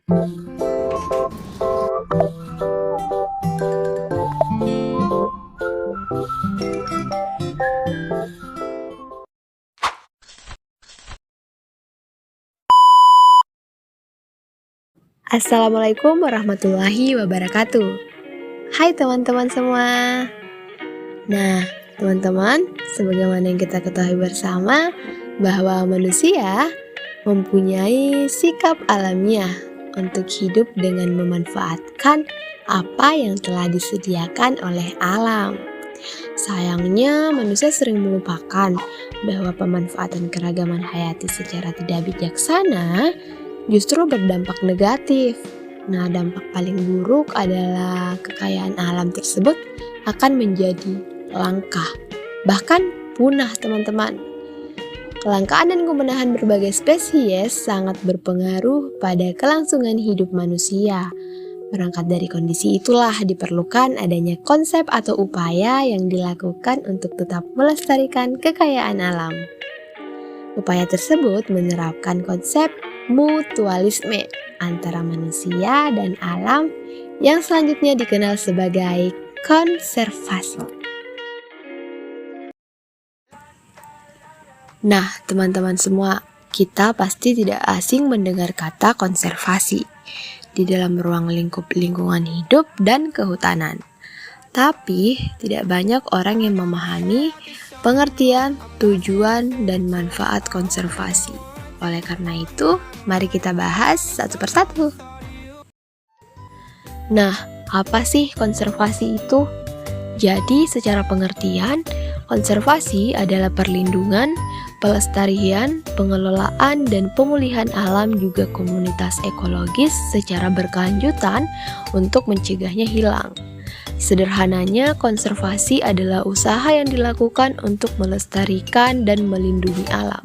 Assalamualaikum warahmatullahi wabarakatuh. Hai teman-teman semua. Nah, teman-teman, sebagaimana yang kita ketahui bersama bahwa manusia mempunyai sikap alamiah untuk hidup dengan memanfaatkan apa yang telah disediakan oleh alam. Sayangnya, manusia sering melupakan bahwa pemanfaatan keragaman hayati secara tidak bijaksana justru berdampak negatif. Nah, dampak paling buruk adalah kekayaan alam tersebut akan menjadi langka, bahkan punah, teman-teman. Kelangkaan dan kepunahan berbagai spesies sangat berpengaruh pada kelangsungan hidup manusia. Berangkat dari kondisi itulah diperlukan adanya konsep atau upaya yang dilakukan untuk tetap melestarikan kekayaan alam. Upaya tersebut menerapkan konsep mutualisme antara manusia dan alam yang selanjutnya dikenal sebagai konservasi. Nah, teman-teman semua, kita pasti tidak asing mendengar kata konservasi di dalam ruang lingkup lingkungan hidup dan kehutanan. Tapi, tidak banyak orang yang memahami pengertian, tujuan, dan manfaat konservasi. Oleh karena itu, mari kita bahas satu persatu. Nah, apa sih konservasi itu? Jadi, secara pengertian, konservasi adalah perlindungan, pelestarian, pengelolaan, dan pemulihan alam juga komunitas ekologis secara berkelanjutan untuk mencegahnya hilang. Sederhananya, konservasi adalah usaha yang dilakukan untuk melestarikan dan melindungi alam.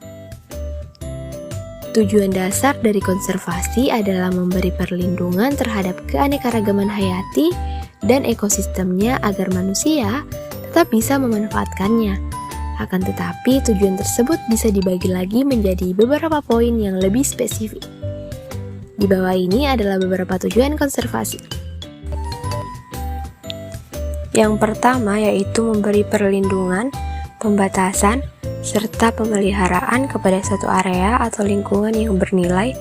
Tujuan dasar dari konservasi adalah memberi perlindungan terhadap keanekaragaman hayati dan ekosistemnya agar manusia tetap bisa memanfaatkannya. Akan tetapi, tujuan tersebut bisa dibagi lagi menjadi beberapa poin yang lebih spesifik. Di bawah ini adalah beberapa tujuan konservasi. Yang pertama yaitu memberi perlindungan, pembatasan, serta pemeliharaan kepada suatu area atau lingkungan yang bernilai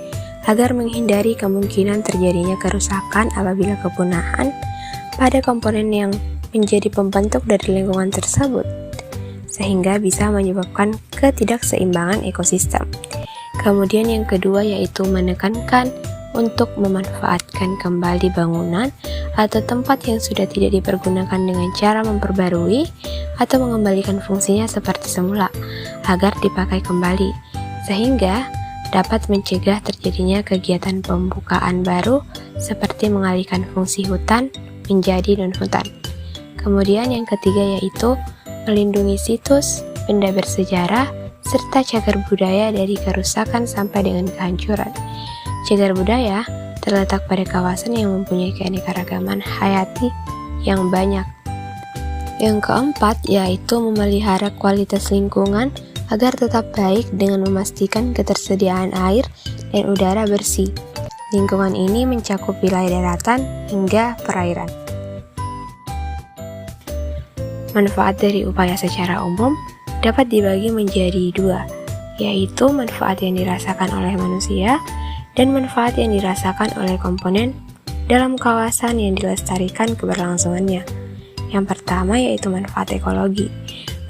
agar menghindari kemungkinan terjadinya kerusakan apabila kepunahan pada komponen yang menjadi pembentuk dari lingkungan tersebut, sehingga bisa menyebabkan ketidakseimbangan ekosistem. Kemudian yang kedua yaitu menekankan untuk memanfaatkan kembali bangunan atau tempat yang sudah tidak dipergunakan dengan cara memperbarui atau mengembalikan fungsinya seperti semula agar dipakai kembali, sehingga dapat mencegah terjadinya kegiatan pembukaan baru seperti mengalihkan fungsi hutan menjadi non-hutan. Kemudian yang ketiga yaitu melindungi situs, benda bersejarah, serta cagar budaya dari kerusakan sampai dengan kehancuran. Cagar budaya terletak pada kawasan yang mempunyai keanekaragaman hayati yang banyak. Yang keempat yaitu memelihara kualitas lingkungan agar tetap baik dengan memastikan ketersediaan air dan udara bersih. Lingkungan ini mencakup wilayah daratan hingga perairan. Manfaat dari upaya secara umum dapat dibagi menjadi dua, yaitu manfaat yang dirasakan oleh manusia dan manfaat yang dirasakan oleh komponen dalam kawasan yang dilestarikan keberlangsungannya. Yang pertama yaitu manfaat ekologi.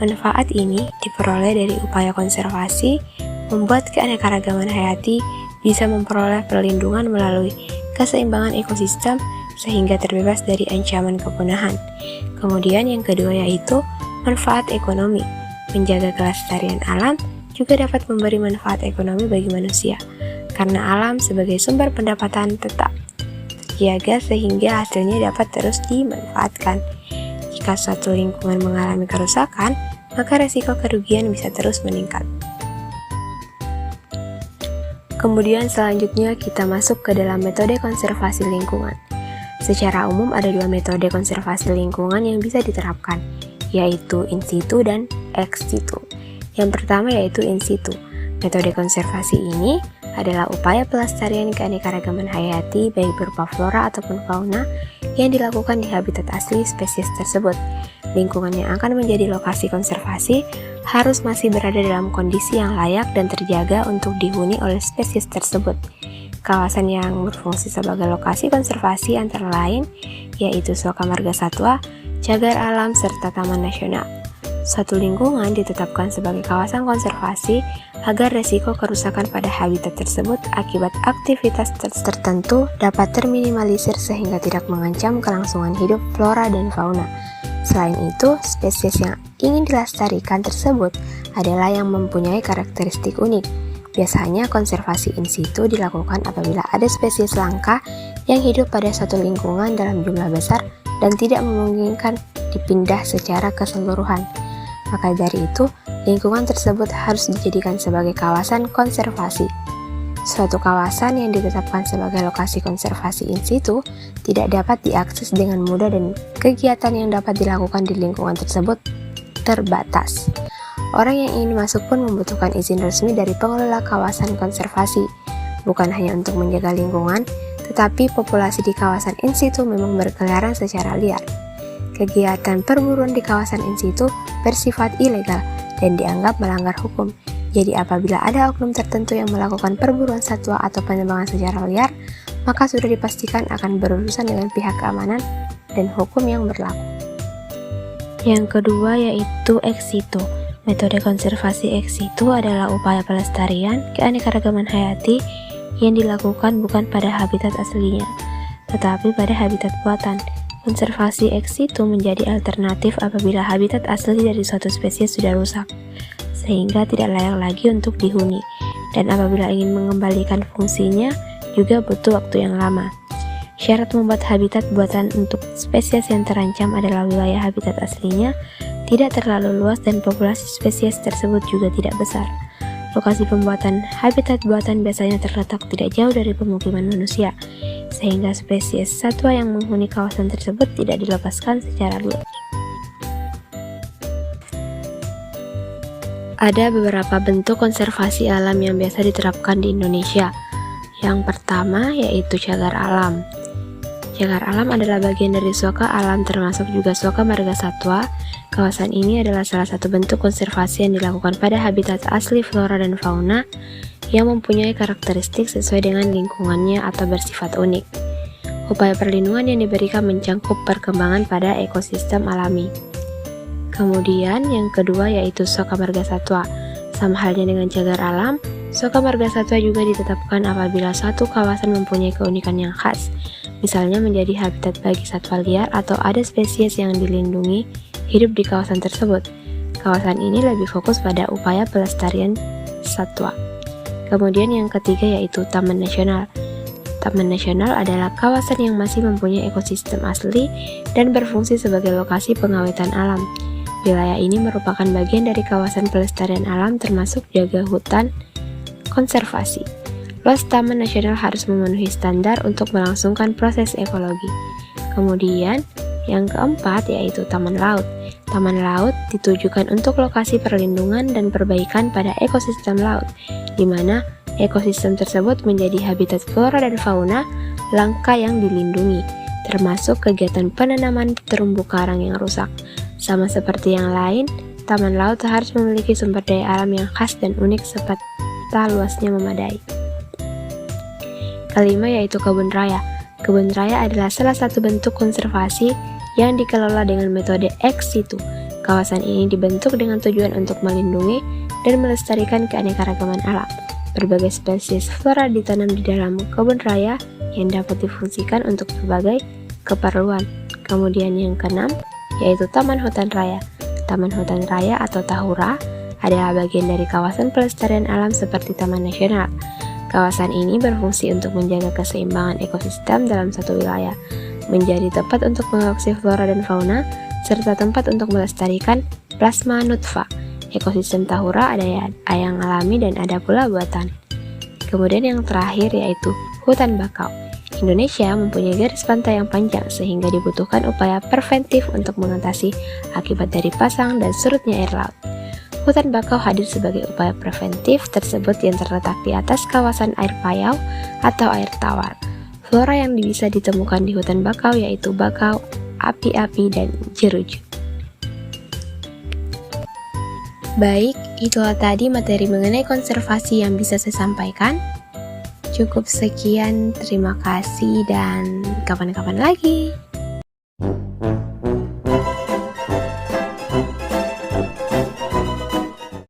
Manfaat ini diperoleh dari upaya konservasi, membuat keanekaragaman hayati bisa memperoleh perlindungan melalui keseimbangan ekosistem sehingga terbebas dari ancaman kepunahan. Kemudian yang kedua yaitu manfaat ekonomi. Menjaga kelestarian alam juga dapat memberi manfaat ekonomi bagi manusia, karena alam sebagai sumber pendapatan tetap terjaga sehingga hasilnya dapat terus dimanfaatkan. Jika suatu lingkungan mengalami kerusakan, maka resiko kerugian bisa terus meningkat. Kemudian selanjutnya kita masuk ke dalam metode konservasi lingkungan. Secara umum ada dua metode konservasi lingkungan yang bisa diterapkan, yaitu in situ dan ex situ. Yang pertama yaitu in situ. Metode konservasi ini adalah upaya pelestarian keanekaragaman hayati baik berupa flora ataupun fauna yang dilakukan di habitat asli spesies tersebut. Lingkungan yang akan menjadi lokasi konservasi harus masih berada dalam kondisi yang layak dan terjaga untuk dihuni oleh spesies tersebut. Kawasan yang berfungsi sebagai lokasi konservasi antara lain yaitu Suaka Marga Satwa, Cagar Alam, serta Taman Nasional. Suatu lingkungan ditetapkan sebagai kawasan konservasi agar resiko kerusakan pada habitat tersebut akibat aktivitas tertentu dapat terminimalisir sehingga tidak mengancam kelangsungan hidup flora dan fauna. Selain itu, spesies yang ingin dilestarikan tersebut adalah yang mempunyai karakteristik unik. Biasanya konservasi in situ dilakukan apabila ada spesies langka yang hidup pada suatu lingkungan dalam jumlah besar dan tidak memungkinkan dipindah secara keseluruhan. Maka dari itu, lingkungan tersebut harus dijadikan sebagai kawasan konservasi. Suatu kawasan yang ditetapkan sebagai lokasi konservasi in situ tidak dapat diakses dengan mudah dan kegiatan yang dapat dilakukan di lingkungan tersebut terbatas. Orang yang ingin masuk pun membutuhkan izin resmi dari pengelola kawasan konservasi, bukan hanya untuk menjaga lingkungan, tetapi populasi di kawasan in situ memang berkeliaran secara liar. Kegiatan perburuan di kawasan in situ bersifat ilegal dan dianggap melanggar hukum. Jadi apabila ada oknum tertentu yang melakukan perburuan satwa atau penebangan secara liar, maka sudah dipastikan akan berurusan dengan pihak keamanan dan hukum yang berlaku. Yang kedua yaitu ex situ. Metode konservasi ex situ adalah upaya pelestarian keanekaragaman hayati yang dilakukan bukan pada habitat aslinya, tetapi pada habitat buatan. Konservasi ex situ menjadi alternatif apabila habitat asli dari suatu spesies sudah rusak, sehingga tidak layak lagi untuk dihuni, dan apabila ingin mengembalikan fungsinya juga butuh waktu yang lama. Syarat membuat habitat buatan untuk spesies yang terancam adalah wilayah habitat aslinya tidak terlalu luas dan populasi spesies tersebut juga tidak besar. Lokasi pembuatan habitat buatan biasanya terletak tidak jauh dari pemukiman manusia, sehingga spesies satwa yang menghuni kawasan tersebut tidak dilepaskan secara luas. Ada beberapa bentuk konservasi alam yang biasa diterapkan di Indonesia. Yang pertama yaitu cagar alam. Cagar alam adalah bagian dari Suaka Alam termasuk juga Suaka Marga Satwa. Kawasan ini adalah salah satu bentuk konservasi yang dilakukan pada habitat asli flora dan fauna yang mempunyai karakteristik sesuai dengan lingkungannya atau bersifat unik. Upaya perlindungan yang diberikan mencangkup perkembangan pada ekosistem alami. Kemudian yang kedua yaitu Suaka Marga Satwa. Sama halnya dengan cagar alam, Suaka Marga Satwa juga ditetapkan apabila suatu kawasan mempunyai keunikan yang khas, misalnya menjadi habitat bagi satwa liar atau ada spesies yang dilindungi hidup di kawasan tersebut. Kawasan ini lebih fokus pada upaya pelestarian satwa. Kemudian yang ketiga yaitu Taman Nasional. Taman Nasional adalah kawasan yang masih mempunyai ekosistem asli dan berfungsi sebagai lokasi pengawetan alam. Wilayah ini merupakan bagian dari kawasan pelestarian alam termasuk jaga hutan konservasi. Luas Taman Nasional harus memenuhi standar untuk melangsungkan proses ekologi. Kemudian yang keempat yaitu Taman Laut. Taman laut ditujukan untuk lokasi perlindungan dan perbaikan pada ekosistem laut, di mana ekosistem tersebut menjadi habitat flora dan fauna langka yang dilindungi, termasuk kegiatan penanaman terumbu karang yang rusak. Sama seperti yang lain, taman laut harus memiliki sumber daya alam yang khas dan unik serta luasnya memadai. Kelima yaitu kebun raya. Kebun raya adalah salah satu bentuk konservasi yang dikelola dengan metode ex situ. Kawasan ini dibentuk dengan tujuan untuk melindungi dan melestarikan keanekaragaman alam. Berbagai spesies flora ditanam di dalam kebun raya yang dapat difungsikan untuk berbagai keperluan. Kemudian yang keenam yaitu Taman Hutan Raya. Taman Hutan Raya atau Tahura adalah bagian dari kawasan pelestarian alam seperti Taman Nasional. Kawasan ini berfungsi untuk menjaga keseimbangan ekosistem dalam satu wilayah, menjadi tempat untuk mengoleksi flora dan fauna, serta tempat untuk melestarikan plasma nutfa. Ekosistem Tahura ada yang alami dan ada pula buatan. Kemudian yang terakhir yaitu hutan bakau. Indonesia mempunyai garis pantai yang panjang sehingga dibutuhkan upaya preventif untuk mengatasi akibat dari pasang dan surutnya air laut. Hutan bakau hadir sebagai upaya preventif tersebut yang terletak di atas kawasan air payau atau air tawar. Flora yang bisa ditemukan di hutan bakau yaitu bakau, api-api, dan jeruju. Baik, itulah tadi materi mengenai konservasi yang bisa saya sampaikan. Cukup sekian, terima kasih dan kapan-kapan lagi.